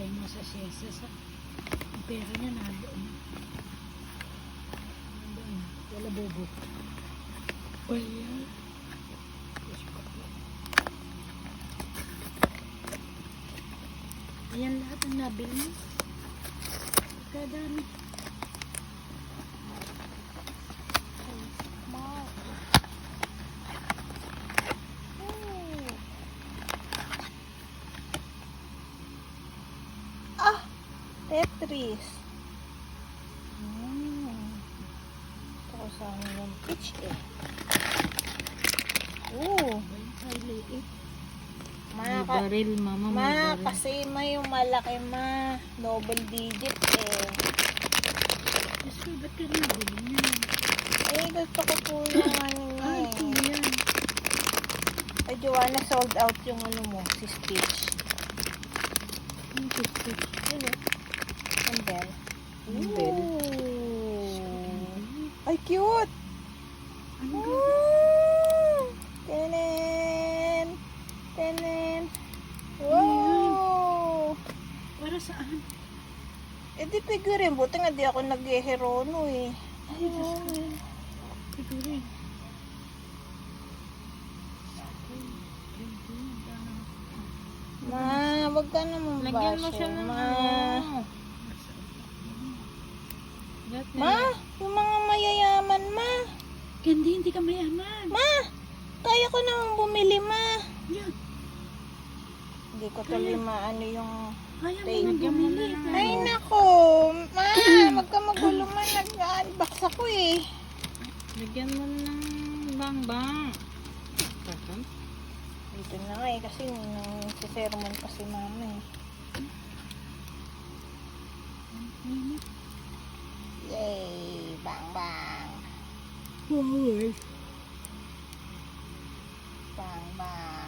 Tayo mo sa siyesa sa pera niya nandoon. Nandoon. Wala bobo. Wala. Ayan lahat ang nabili mo. Kadami. Tetris. Ito ko sa amin yung peach eh. Ay, liit. May baril, mama. May baril. kasi may yung malaki double digit eh. Kasi ba't ka nabili niya? Eh, gusto ko po yung ano niya Ay, ito eh. yan. Ay, Joanna, sold out yung ano mo, si Stitch. Ang cute. Yun eh. Ang bell. Ang bell. Ay, cute! Ano ka? Tenen! Tenen! Wow! Para saan? Eh, di figurin. Buti nga di ako nag-herono eh. Ay, Diyos ko. Figurin. Ma, wag ka naman baso. Lagyan mo siya ng Ma. ano. Ma, yung mga mayayaman, ma. Hindi ka mayaman. Ma, kaya ko naman bumili, ma. Yan. Hindi ko tuloy maano yung... Kaya mo Thank nang you. bumili. Ay, nako. Ma, wag ka magulo, ma. Nag-unbox ako eh. Lagyan mo ng bang-bang. Dito na nga eh, kasi nang-sermon pa si mama eh. Yay! Bang bang! Hoy. Bang bang!